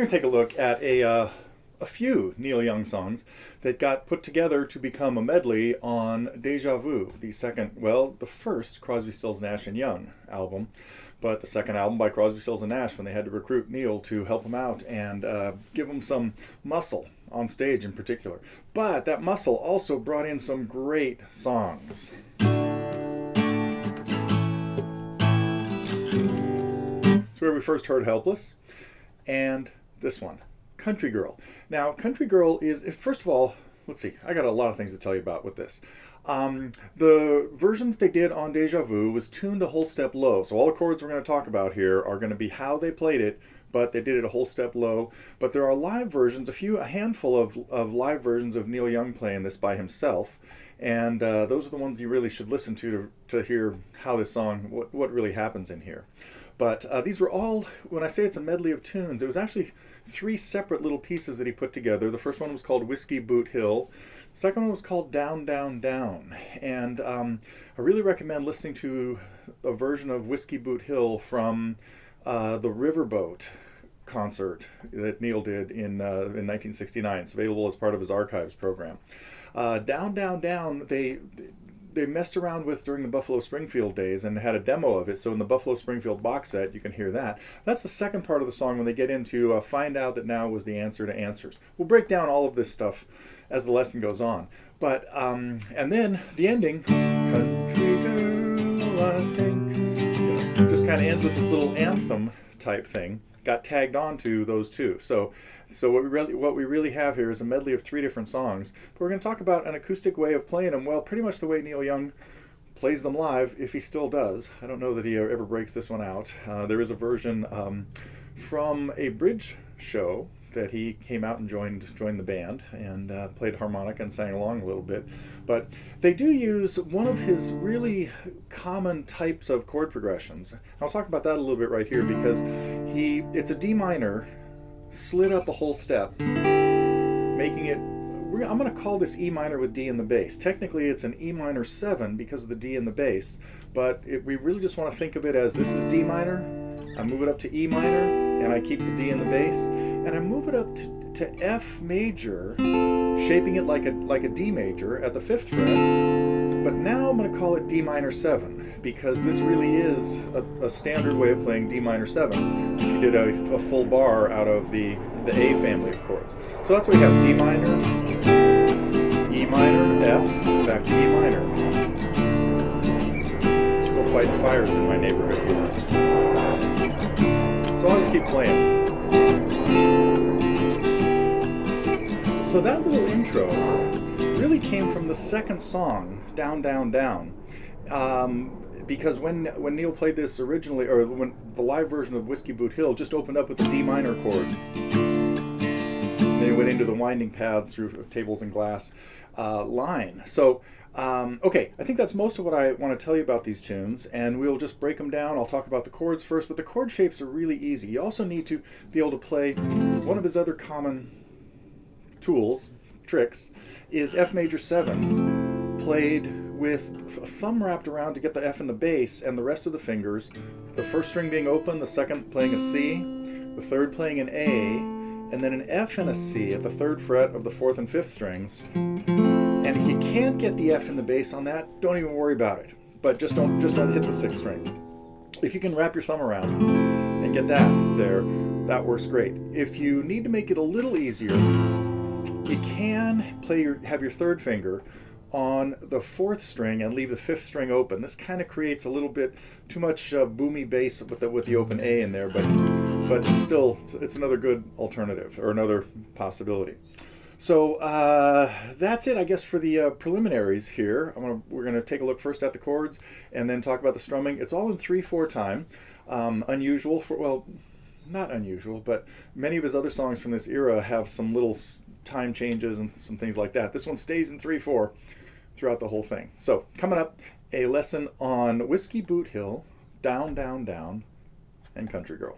to take a look at a few Neil Young songs that got put together to become a medley on Deja Vu, the first Crosby, Stills, Nash and Young album, but the second album by Crosby, Stills and Nash when they had to recruit Neil to help him out and give him some muscle on stage in particular. But that muscle also brought in some great songs. It's where we first heard Helpless, and this one, Country Girl. Now, Country Girl is, first of all, let's see, I got a lot of things to tell you about with this. The version that they did on Deja Vu was tuned a whole step low. So all the chords we're going to talk about here are going to be how they played it, but they did it a whole step low. But there are live versions, a handful of live versions of Neil Young playing this by himself. And those are the ones you really should listen to hear how this song, what really happens in here. But these were all, when I say it's a medley of tunes, it was actually 3 separate little pieces that he put together. The first one was called Whiskey Boot Hill. The second one was called Down, Down, Down. And I really recommend listening to a version of Whiskey Boot Hill from the Riverboat concert that Neil did in 1969. It's available as part of his archives program. Down, Down, Down, they messed around with during the Buffalo Springfield days and had a demo of it. So in the Buffalo Springfield box set, you can hear that. That's the second part of the song when they get into Find Out That Now Was the Answer to Answers. We'll break down all of this stuff as the lesson goes on. But, and then the ending, Country Girl, I think, just kind of ends with this little anthem type thing. Got tagged onto those two. So what we really have here is a medley of 3 different songs. But we're going to talk about an acoustic way of playing them. Well, pretty much the way Neil Young plays them live, if he still does. I don't know that he ever breaks this one out. There is a version from a bridge show that he came out and joined the band and played harmonica and sang along a little bit. But they do use one of his really common types of chord progressions. I'll talk about that a little bit right here because it's a D minor slid up a whole step, making it, I'm going to call this E minor with D in the bass. Technically it's an E minor 7 because of the D in the bass, but we really just want to think of it as this is D minor, I move it up to E minor, and I keep the D in the bass, and I move it up to F major, shaping it like a D major at the 5th fret, but now I'm going to call it D minor 7, because this really is a standard way of playing D minor 7 if you did a full bar out of the A family of chords. So that's what we have, D minor, E minor, F, back to E minor. Still fighting fires in my neighborhood here. So I'll just keep playing. So that little intro really came from the second song, Down, Down, Down. Because when Neil played this originally, or when the live version of Whiskey Boot Hill just opened up with the D minor chord. Then it went into the winding path through tables and glass line. So, okay, I think that's most of what I want to tell you about these tunes, and we'll just break them down. I'll talk about the chords first, but the chord shapes are really easy. You also need to be able to play one of his other common tricks, is F major 7, played with a thumb wrapped around to get the F in the bass and the rest of the fingers, the first string being open, the second playing a C, the third playing an A, and then an F and a C at the 3rd fret of the 4th and 5th strings. And if you can't get the F in the bass on that, don't even worry about it. But just don't hit the 6th string. If you can wrap your thumb around and get that there, that works great. If you need to make it a little easier, you can have your 3rd finger on the 4th string and leave the 5th string open. This kind of creates a little bit too much boomy bass with the open A in there, but it's another good alternative or another possibility. So that's it, I guess, for the preliminaries here. We're going to take a look first at the chords and then talk about the strumming. It's all in 3/4 time. Unusual for, well, not unusual, but many of his other songs from this era have some little time changes and some things like that. This one stays in 3/4 throughout the whole thing. So coming up, a lesson on Whiskey Boot Hill, Down, Down, Down, and Country Girl.